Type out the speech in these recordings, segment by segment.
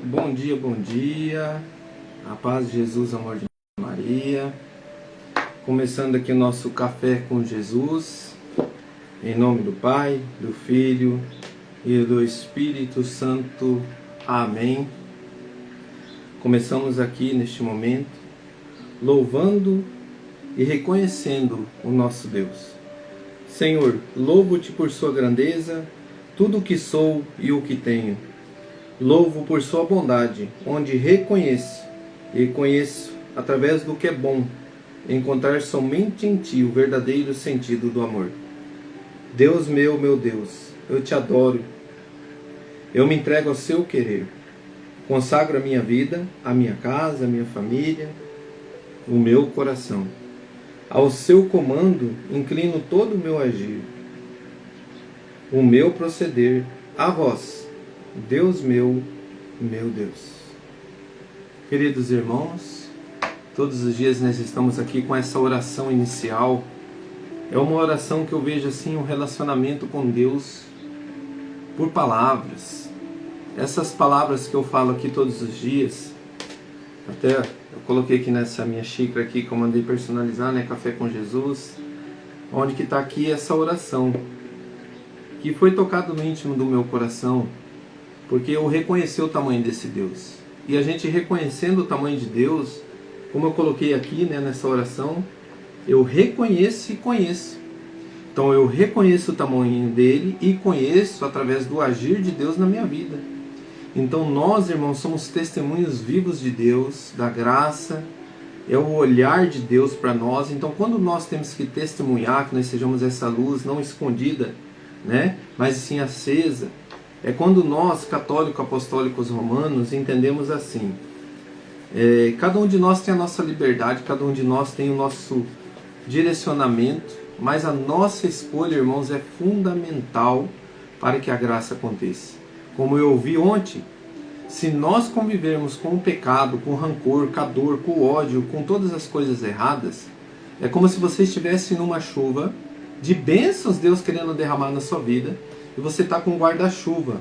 Bom dia, bom dia. A paz de Jesus, amor de Maria. Começando aqui o nosso Café com Jesus. Em nome do Pai, do Filho e do Espírito Santo. Amém. Começamos aqui neste momento louvando e reconhecendo o nosso Deus. Senhor, louvo-te por sua grandeza, tudo o que sou e o que tenho. Louvo por sua bondade, onde reconheço e conheço, através do que é bom, encontrar somente em ti o verdadeiro sentido do amor. Deus meu Deus, eu te adoro, eu me entrego ao seu querer, consagro a minha vida, a minha casa, a minha família, o meu coração. Ao seu comando, inclino todo o meu agir, o meu proceder, a vós, Deus meu Deus. Queridos irmãos, todos os dias nós estamos aqui com essa oração inicial. É uma oração que eu vejo assim um relacionamento com Deus por palavras. Essas palavras que eu falo aqui todos os dias, até eu coloquei aqui nessa minha xícara aqui que eu mandei personalizar, né, Café com Jesus, onde que está aqui essa oração, que foi tocado no íntimo do meu coração, porque eu reconheci o tamanho desse Deus. E a gente reconhecendo o tamanho de Deus, como eu coloquei aqui, né, nessa oração, eu reconheço e conheço. Então eu reconheço o tamanho dele e conheço através do agir de Deus na minha vida. Então nós, irmãos, somos testemunhos vivos de Deus, da graça, é o olhar de Deus para nós. Então quando nós temos que testemunhar, que nós sejamos essa luz não escondida, né, mas sim acesa, é quando nós, católicos apostólicos romanos, entendemos assim. Cada um de nós tem a nossa liberdade, cada um de nós tem o nosso direcionamento, mas a nossa escolha, irmãos, é fundamental para que a graça aconteça. Como eu ouvi ontem, se nós convivermos com o pecado, com o rancor, com a dor, com o ódio, com todas as coisas erradas, é como se você estivesse numa chuva de bênçãos, Deus querendo derramar na sua vida, e você está com um guarda-chuva,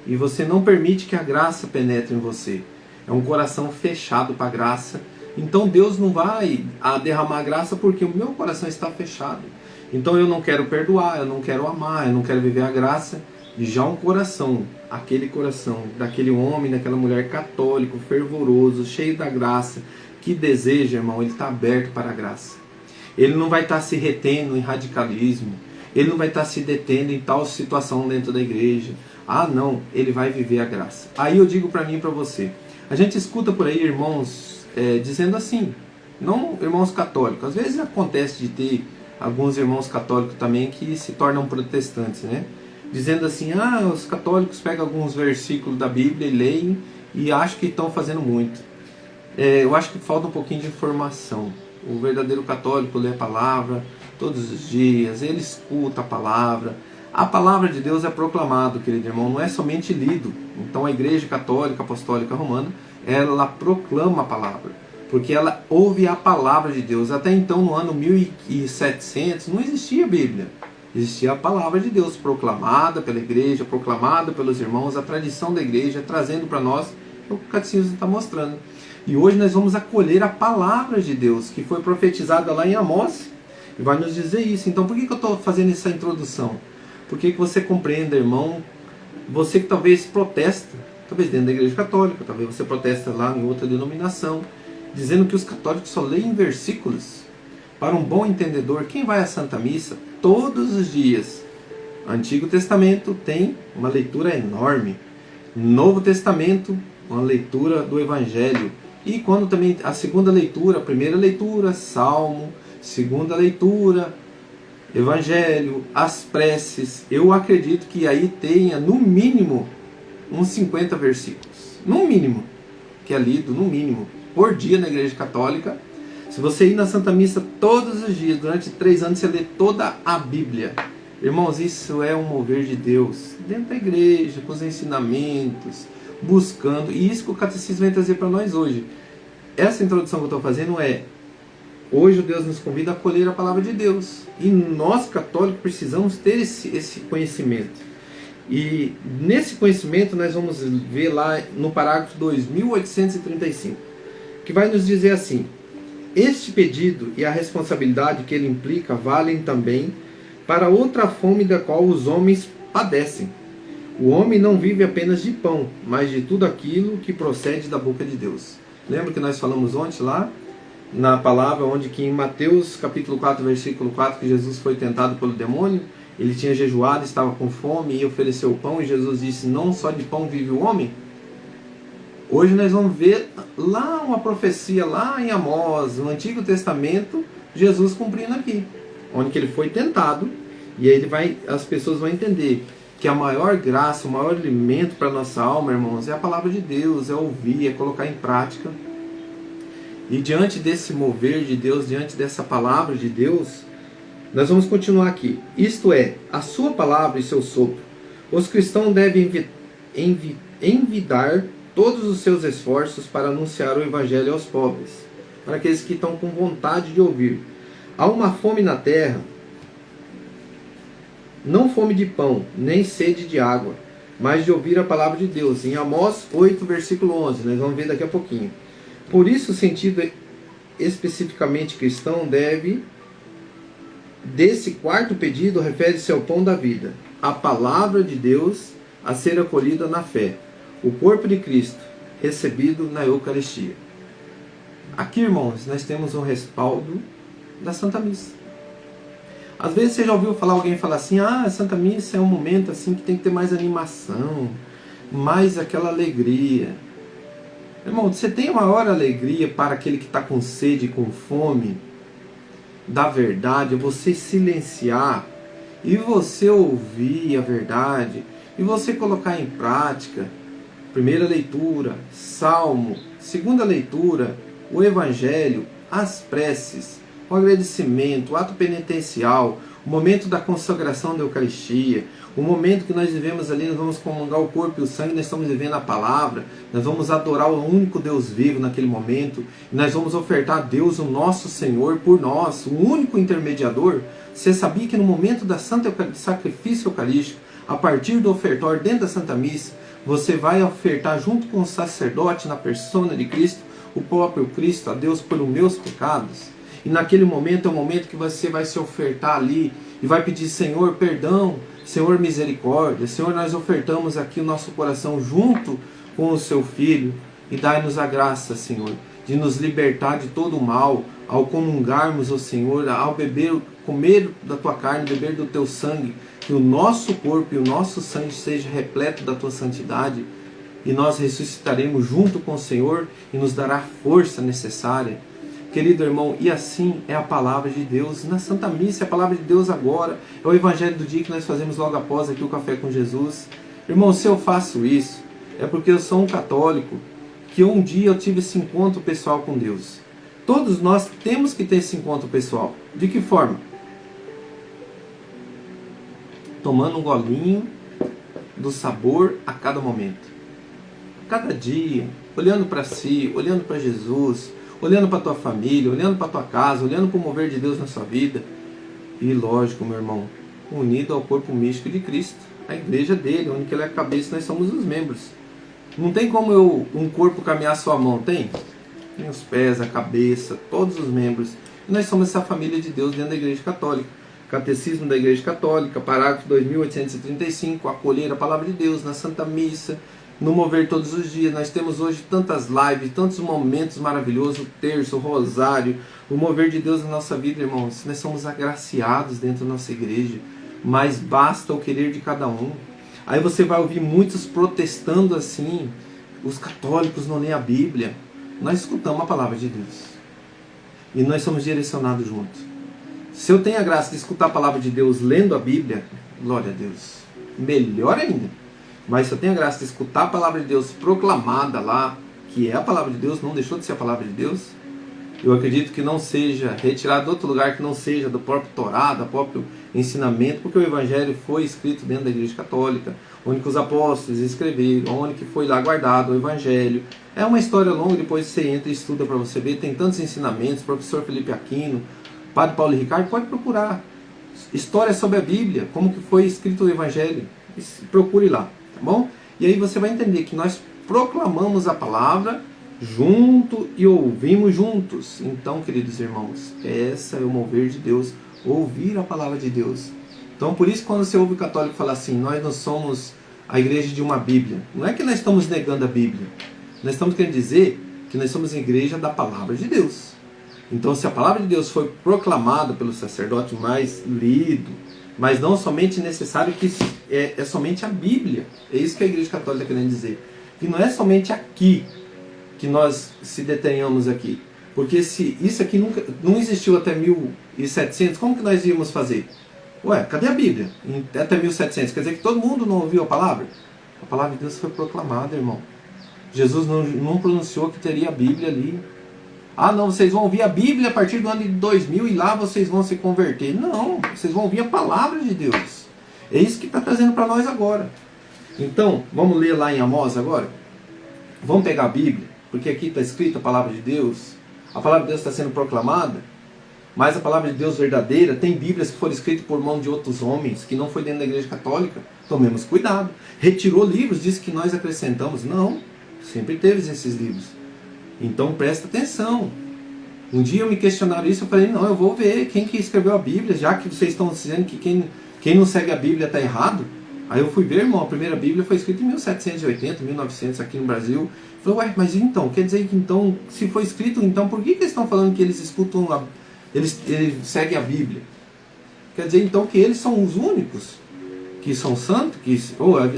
e você não permite que a graça penetre em você. É um coração fechado para a graça. Então Deus não vai derramar a graça porque o meu coração está fechado. Então eu não quero perdoar, eu não quero amar, eu não quero viver a graça. E já um coração, aquele coração daquele homem, daquela mulher católico, fervoroso, cheio da graça, que deseja, irmão, ele está aberto para a graça. Ele não vai estar se retendo em radicalismo. Ele não vai estar se detendo em tal situação dentro da igreja. Ah, não, ele vai viver a graça. Aí eu digo para mim e para você. A gente escuta por aí irmãos dizendo assim, não irmãos católicos. Às vezes acontece de ter alguns irmãos católicos também que se tornam protestantes, né? Dizendo assim, os católicos pegam alguns versículos da Bíblia e leem e acham que estão fazendo muito. Eu acho que falta um pouquinho de informação. O verdadeiro católico lê a palavra todos os dias, ele escuta a palavra. A palavra de Deus é proclamada, querido irmão, não é somente lido. Então a Igreja Católica Apostólica Romana, ela proclama a palavra, porque ela ouve a palavra de Deus. Até então, no ano 1700, não existia Bíblia. Existia a palavra de Deus proclamada pela igreja, proclamada pelos irmãos, a tradição da igreja, trazendo para nós o que o catecismo está mostrando. E hoje nós vamos acolher a palavra de Deus, que foi profetizada lá em Amós, e vai nos dizer isso. Então por que eu estou fazendo essa introdução? Porque que você compreenda, irmão, você que talvez protesta, talvez dentro da igreja católica, talvez você protesta lá em outra denominação, dizendo que os católicos só leem versículos. Para um bom entendedor, quem vai à Santa Missa todos os dias, Antigo Testamento tem uma leitura enorme, Novo Testamento, uma leitura do Evangelho, e quando também a segunda leitura, a primeira leitura, Salmo, segunda leitura, Evangelho, as preces, eu acredito que aí tenha no mínimo uns 50 versículos, no mínimo, que é lido, no mínimo, por dia na Igreja Católica. Se você ir na Santa Missa todos os dias, durante 3 anos, você lê toda a Bíblia. Irmãos, isso é um mover de Deus, dentro da igreja, com os ensinamentos, buscando, e isso que o Catecismo vai trazer para nós hoje. Essa introdução que eu estou fazendo hoje Deus nos convida a acolher a palavra de Deus. E nós, católicos, precisamos ter esse conhecimento. E nesse conhecimento nós vamos ver lá no parágrafo 2835, que vai nos dizer assim: este pedido e a responsabilidade que ele implica valem também para outra fome da qual os homens padecem. O homem não vive apenas de pão, mas de tudo aquilo que procede da boca de Deus. Lembra que nós falamos ontem lá na palavra, onde que em Mateus capítulo 4, versículo 4, que Jesus foi tentado pelo demônio? Ele tinha jejuado, estava com fome e ofereceu o pão, e Jesus disse: não só de pão vive o homem. Hoje nós vamos ver lá uma profecia lá em Amós, no Antigo Testamento, Jesus cumprindo aqui, onde que ele foi tentado, e aí as pessoas vão entender que a maior graça, o maior alimento para a nossa alma, irmãos, é a palavra de Deus, é ouvir, é colocar em prática. E diante desse mover de Deus, diante dessa palavra de Deus, nós vamos continuar aqui. Isto é, a sua palavra e seu sopro. Os cristãos devem envidar todos os seus esforços para anunciar o Evangelho aos pobres, para aqueles que estão com vontade de ouvir. Há uma fome na terra, não fome de pão, nem sede de água, mas de ouvir a palavra de Deus. Em Amós 8, versículo 11, nós vamos ver daqui a pouquinho. Por isso, o sentido especificamente cristão desse quarto pedido refere-se ao pão da vida, a palavra de Deus a ser acolhida na fé, o corpo de Cristo recebido na Eucaristia. Aqui, irmãos, nós temos um respaldo da Santa Missa. Às vezes você já ouviu alguém falar assim: a Santa Missa é um momento assim que tem que ter mais animação, mais aquela alegria. Irmão, você tem maior alegria para aquele que está com sede, com fome da verdade, é você silenciar e você ouvir a verdade e você colocar em prática. Primeira leitura, Salmo. Segunda leitura, o Evangelho, as preces, o agradecimento, o ato penitencial, o momento da consagração da Eucaristia, o momento que nós vivemos ali, nós vamos comungar o corpo e o sangue, nós estamos vivendo a palavra, nós vamos adorar o único Deus vivo naquele momento, e nós vamos ofertar a Deus, o nosso Senhor, por nós, o único intermediador. Você sabia que no momento da Santa Sacrifício Eucarístico, a partir do ofertório dentro da Santa Missa, você vai ofertar junto com o sacerdote na persona de Cristo, o próprio Cristo, a Deus pelos meus pecados? E naquele momento é o momento que você vai se ofertar ali e vai pedir: Senhor, perdão, Senhor, misericórdia. Senhor, nós ofertamos aqui o nosso coração junto com o seu Filho, e dai-nos a graça, Senhor, de nos libertar de todo o mal, ao comungarmos, ó Senhor, ao comer da tua carne, beber do teu sangue, que o nosso corpo e o nosso sangue seja repleto da tua santidade, e nós ressuscitaremos junto com o Senhor e nos dará a força necessária. Querido irmão, e assim é a palavra de Deus na Santa Missa, é a palavra de Deus agora, é o Evangelho do dia que nós fazemos logo após aqui o Café com Jesus. Irmão, se eu faço isso, é porque eu sou um católico, que um dia eu tive esse encontro pessoal com Deus. Todos nós temos que ter esse encontro pessoal. De que forma? Tomando um golinho do sabor a cada momento. Cada dia, olhando para si, olhando para Jesus, olhando para a tua família, olhando para a tua casa, olhando para o mover de Deus na sua vida. E lógico, meu irmão, unido ao corpo místico de Cristo, a igreja dele, onde ele é a cabeça, nós somos os membros. Não tem como um corpo caminhar só a mão, tem? Tem os pés, a cabeça, todos os membros. E nós somos essa família de Deus dentro da Igreja Católica. Catecismo da Igreja Católica, parágrafo 2835, acolher a palavra de Deus na Santa Missa, no mover todos os dias. Nós temos hoje tantas lives, tantos momentos maravilhosos, o terço, o rosário, o mover de Deus na nossa vida, irmãos. Nós somos agraciados dentro da nossa igreja, mas basta o querer de cada um. Aí você vai ouvir muitos protestando assim: os católicos não leem a Bíblia. Nós escutamos a palavra de Deus e nós somos direcionados juntos. Se eu tenho a graça de escutar a palavra de Deus lendo a Bíblia, glória a Deus, melhor ainda. Mas se eu tenho a graça de escutar a palavra de Deus proclamada lá, que é a palavra de Deus, não deixou de ser a palavra de Deus, eu acredito que não seja retirado de outro lugar, que não seja do próprio Torá, do próprio ensinamento, porque o Evangelho foi escrito dentro da Igreja Católica, onde que os apóstolos escreveram, onde que foi lá guardado o Evangelho. É uma história longa, depois você entra e estuda para você ver, tem tantos ensinamentos, professor Felipe Aquino, Padre Paulo Ricardo, pode procurar. História sobre a Bíblia, como que foi escrito o Evangelho. procure lá, tá bom? E aí você vai entender que nós proclamamos a palavra junto e ouvimos juntos. Então, queridos irmãos, essa é o mover de Deus, ouvir a palavra de Deus. Então, por isso, quando você ouve o católico falar assim, nós não somos a igreja de uma Bíblia, não é que nós estamos negando a Bíblia, nós estamos querendo dizer que nós somos a igreja da palavra de Deus. Então, se a palavra de Deus foi proclamada pelo sacerdote mais lido, mas não somente necessário que é somente a Bíblia, é isso que a igreja católica está querendo dizer, que não é somente aqui que nós se detenhamos aqui, porque se isso aqui não existiu até 1700, como que nós íamos fazer? Ué, cadê a Bíblia? Até 1700, quer dizer que todo mundo não ouviu a palavra? A palavra de Deus foi proclamada, irmão. Jesus não pronunciou que teria a Bíblia ali. Ah, não, vocês vão ouvir a Bíblia a partir do ano de 2000 e lá vocês vão se converter. Não, vocês vão ouvir a palavra de Deus. É isso que está trazendo para nós agora. Então, vamos ler lá em Amós agora? Vamos pegar a Bíblia, porque aqui está escrita a palavra de Deus. A palavra de Deus está sendo proclamada. Mas a palavra de Deus verdadeira, tem Bíblias que foram escritas por mão de outros homens, que não foi dentro da igreja católica. Tomemos cuidado. Retirou livros, disse que nós acrescentamos. Não, sempre teve esses livros. Então presta atenção. Um dia me questionaram isso, eu falei, não, eu vou ver quem que escreveu a Bíblia, já que vocês estão dizendo que quem não segue a Bíblia está errado. Aí eu fui ver, irmão, a primeira Bíblia foi escrita em 1780, 1900 aqui no Brasil. Eu falei, ué, mas então, quer dizer que então, se foi escrito, então por que eles estão falando que eles escutam, eles seguem a Bíblia? Quer dizer então que eles são os únicos que são santos,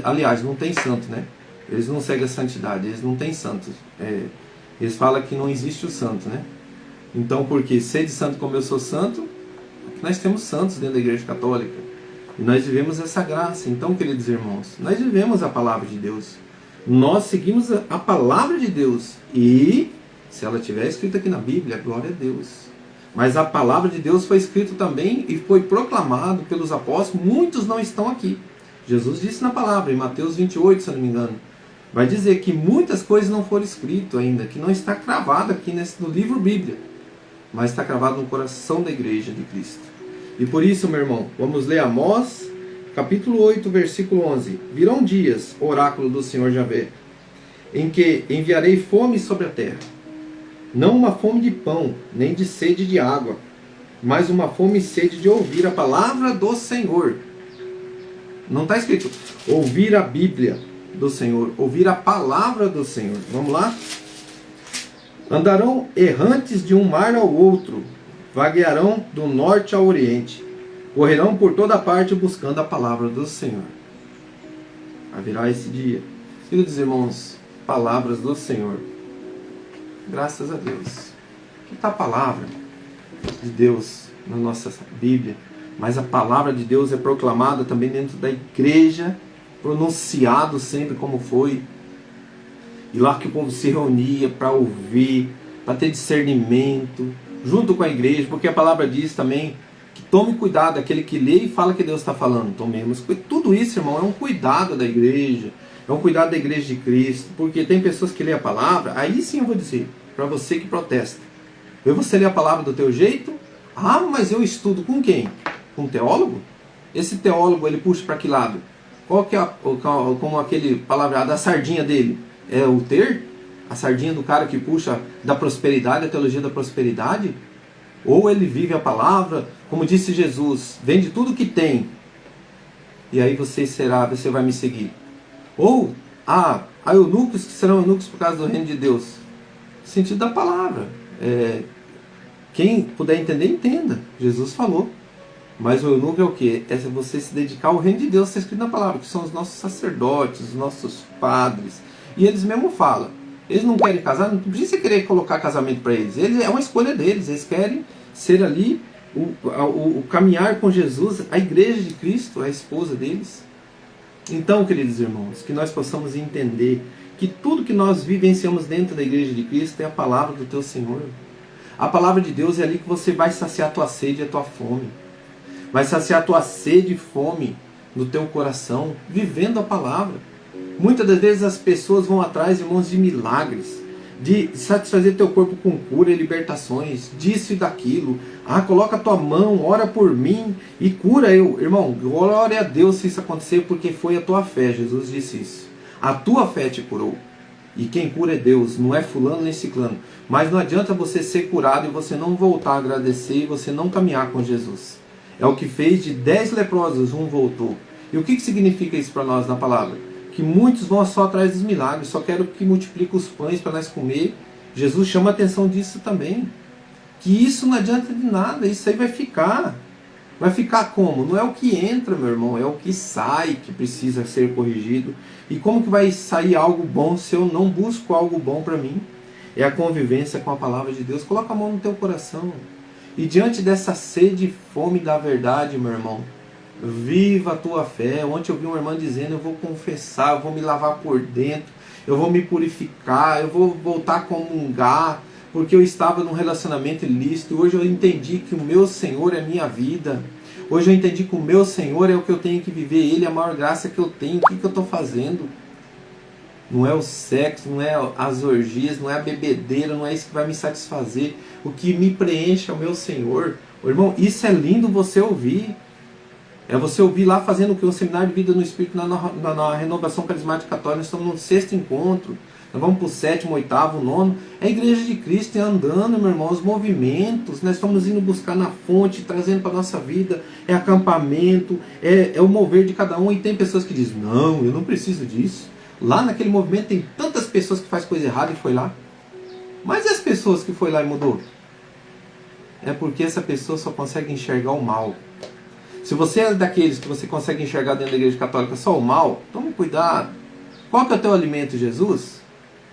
aliás, não tem santo, né? Eles não seguem a santidade, eles não têm santos. Eles falam que não existe o santo, né? Então, porque sede santo como eu sou santo, nós temos santos dentro da igreja católica. E nós vivemos essa graça. Então, queridos irmãos, nós vivemos a palavra de Deus. Nós seguimos a palavra de Deus. E, se ela estiver escrita aqui na Bíblia, glória a Deus. Mas a palavra de Deus foi escrita também e foi proclamado pelos apóstolos. Muitos não estão aqui. Jesus disse na palavra, em Mateus 28, se eu não me engano. Vai dizer que muitas coisas não foram escritas ainda, que não está cravado aqui no livro Bíblia, mas está cravado no coração da igreja de Cristo. E por isso, meu irmão, vamos ler Amós, capítulo 8, versículo 11. Virão dias, oráculo do Senhor Javé, em que enviarei fome sobre a terra. Não uma fome de pão, nem de sede de água, mas uma fome e sede de ouvir a palavra do Senhor. Não está escrito ouvir a Bíblia do Senhor, ouvir a palavra do Senhor. Vamos lá? Andarão errantes de um mar ao outro, vaguearão do norte ao oriente, correrão por toda parte buscando a palavra do Senhor. Haverá esse dia. Queridos irmãos, palavras do Senhor. Graças a Deus. Que está a palavra de Deus na nossa Bíblia, mas a palavra de Deus é proclamada também dentro da igreja, pronunciado sempre como foi. E lá que o povo se reunia para ouvir, para ter discernimento, junto com a igreja, porque a palavra diz também que tome cuidado, aquele que lê e fala que Deus está falando. Tomemos cuidado. Tudo isso, irmão, é um cuidado da igreja, é um cuidado da igreja de Cristo, porque tem pessoas que lêem a palavra, aí sim eu vou dizer, para você que protesta. Você lê a palavra do teu jeito? Ah, mas eu estudo com quem? Com um teólogo? Esse teólogo, ele puxa para que lado? Qual que é como aquele palavreado, a sardinha dele? É o ter? A sardinha do cara que puxa da prosperidade, a teologia da prosperidade? Ou ele vive a palavra, como disse Jesus, vende tudo que tem, e aí você vai me seguir. Ou, há eunucos que serão eunucos por causa do reino de Deus. Sentido da palavra. Quem puder entender, entenda. Jesus falou. Mas o eunuco é o quê? É você se dedicar ao reino de Deus, está escrito na palavra, que são os nossos sacerdotes, os nossos padres. E eles mesmo falam. Eles não querem casar, não precisa querer colocar casamento para eles. É uma escolha deles. Eles querem ser ali, o caminhar com Jesus, a igreja de Cristo, a esposa deles. Então, queridos irmãos, que nós possamos entender que tudo que nós vivenciamos dentro da igreja de Cristo é a palavra do teu Senhor. A palavra de Deus é ali que você vai saciar a tua sede e a tua fome. Vai saciar a tua sede e fome no teu coração, vivendo a palavra. Muitas das vezes as pessoas vão atrás, irmãos, de milagres. de satisfazer teu corpo com cura e libertações, disso e daquilo. Coloca a tua mão, ora por mim e cura eu. Irmão, glória a Deus se isso acontecer, porque foi a tua fé, Jesus disse isso. A tua fé te curou. E quem cura é Deus, não é fulano nem ciclano. Mas não adianta você ser curado e você não voltar a agradecer e você não caminhar com Jesus. É o que fez de 10 leprosos, um voltou. E o que significa isso para nós na palavra? Que muitos vão só atrás dos milagres, só quero que multiplique os pães para nós comer. Jesus chama a atenção disso também. Que isso não adianta de nada, isso aí vai ficar. Vai ficar como? Não é o que entra, meu irmão, é o que sai que precisa ser corrigido. E como que vai sair algo bom se eu não busco algo bom para mim? É a convivência com a palavra de Deus. Coloca a mão no teu coração. E diante dessa sede e fome da verdade, meu irmão, viva a tua fé. Ontem eu vi uma irmã dizendo, eu vou confessar, eu vou me lavar por dentro, eu vou me purificar, eu vou voltar a comungar, porque eu estava num relacionamento ilícito. Hoje eu entendi que o meu Senhor é minha vida. Hoje eu entendi que o meu Senhor é o que eu tenho que viver. Ele é a maior graça que eu tenho. O que eu estou fazendo? Não é o sexo, não é as orgias, não é a bebedeira, não é isso que vai me satisfazer. O que me preenche é o meu Senhor. Irmão, isso é lindo você ouvir. É você ouvir lá fazendo o que? Um seminário de vida no Espírito na Renovação Carismática Católica. Nós estamos no 6º encontro. Nós vamos para o 7º, 8º, 9º. É a Igreja de Cristo andando, meu irmão, os movimentos. Nós estamos indo buscar na fonte, trazendo para a nossa vida. É acampamento, é o mover de cada um. E tem pessoas que dizem, não, eu não preciso disso. Lá naquele movimento tem tantas pessoas que fazem coisa errada e foi lá. Mas e as pessoas que foi lá e mudou? É porque essa pessoa só consegue enxergar o mal. Se você é daqueles que você consegue enxergar dentro da Igreja Católica só o mal, tome cuidado. Qual que é o teu alimento, Jesus?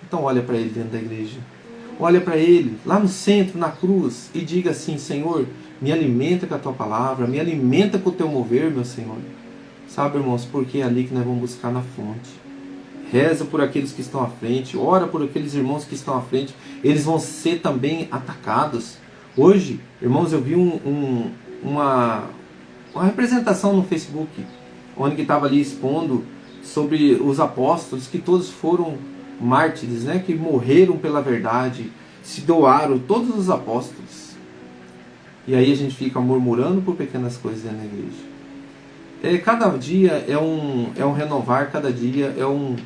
Então olha para ele dentro da igreja. Olha para ele, lá no centro, na cruz, e diga assim, Senhor, me alimenta com a tua palavra, me alimenta com o teu mover, meu Senhor. Sabe, irmãos, porque é ali que nós vamos buscar na fonte. Reza por aqueles que estão à frente, ora por aqueles irmãos que estão à frente, eles vão ser também atacados. Hoje, irmãos, eu vi uma representação no Facebook, onde que estava ali expondo sobre os apóstolos, que todos foram mártires, né, que morreram pela verdade, se doaram, todos os apóstolos. E aí a gente fica murmurando por pequenas coisas dentro da igreja. Cada dia é um renovar, cada dia é um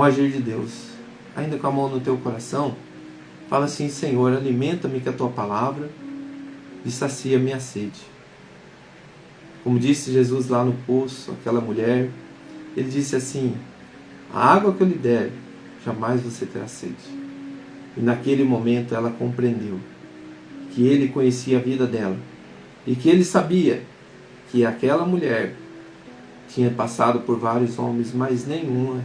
agir de Deus. Ainda com a mão no teu coração, fala assim, Senhor, alimenta-me com a tua palavra e sacia minha sede. Como disse Jesus lá no poço, aquela mulher, ele disse assim, a água que eu lhe der, jamais você terá sede. E naquele momento ela compreendeu que ele conhecia a vida dela e que ele sabia que aquela mulher tinha passado por vários homens, mas nenhuma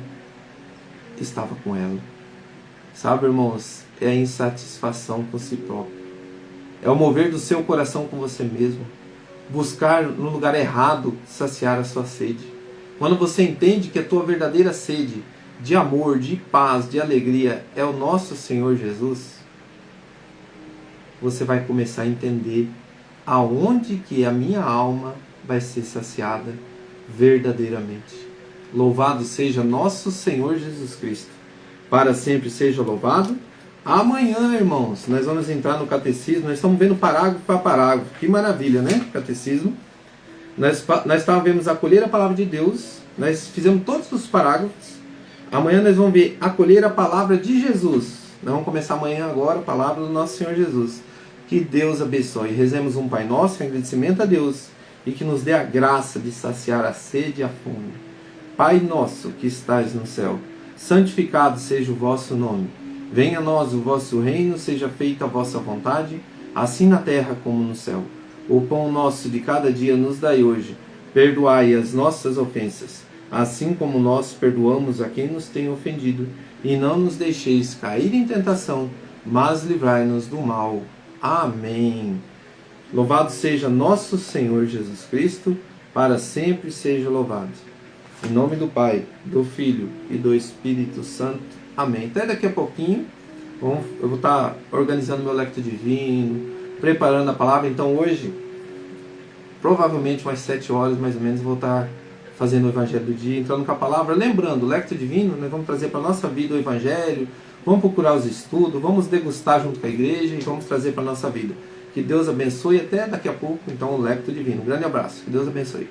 estava com ela. Sabe, irmãos, é a insatisfação com si próprio. É o mover do seu coração com você mesmo. Buscar no lugar errado saciar a sua sede. Quando você entende que a tua verdadeira sede de amor, de paz, de alegria é o nosso Senhor Jesus, você vai começar a entender aonde que a minha alma vai ser saciada verdadeiramente. Louvado seja nosso Senhor Jesus Cristo. Para sempre seja louvado. Amanhã, irmãos, nós vamos entrar no catecismo. Nós estamos vendo parágrafo a parágrafo. Que maravilha, né? Catecismo. Nós vemos acolher a palavra de Deus. Nós fizemos todos os parágrafos. Amanhã nós vamos ver acolher a palavra de Jesus. Nós vamos começar amanhã agora a palavra do nosso Senhor Jesus. Que Deus abençoe. Rezemos um Pai Nosso em agradecimento a Deus e que nos dê a graça de saciar a sede e a fome. Pai nosso que estais no céu, santificado seja o vosso nome. Venha a nós o vosso reino, seja feita a vossa vontade, assim na terra como no céu. O pão nosso de cada dia nos dai hoje. Perdoai as nossas ofensas, assim como nós perdoamos a quem nos tem ofendido. E não nos deixeis cair em tentação, mas livrai-nos do mal. Amém. Louvado seja nosso Senhor Jesus Cristo, para sempre seja louvado. Em nome do Pai, do Filho e do Espírito Santo. Amém. Até daqui a pouquinho, eu vou estar organizando meu lecto divino, preparando a palavra. Então hoje, provavelmente umas 7 horas mais ou menos, vou estar fazendo o Evangelho do dia, entrando com a palavra. Lembrando, o lecto divino, nós vamos trazer para a nossa vida o Evangelho, Vamos procurar os estudos, vamos degustar junto com a igreja e vamos trazer para a nossa vida. Que Deus abençoe, até daqui a pouco, então, o Lecto Divino. Um grande abraço, que Deus abençoe.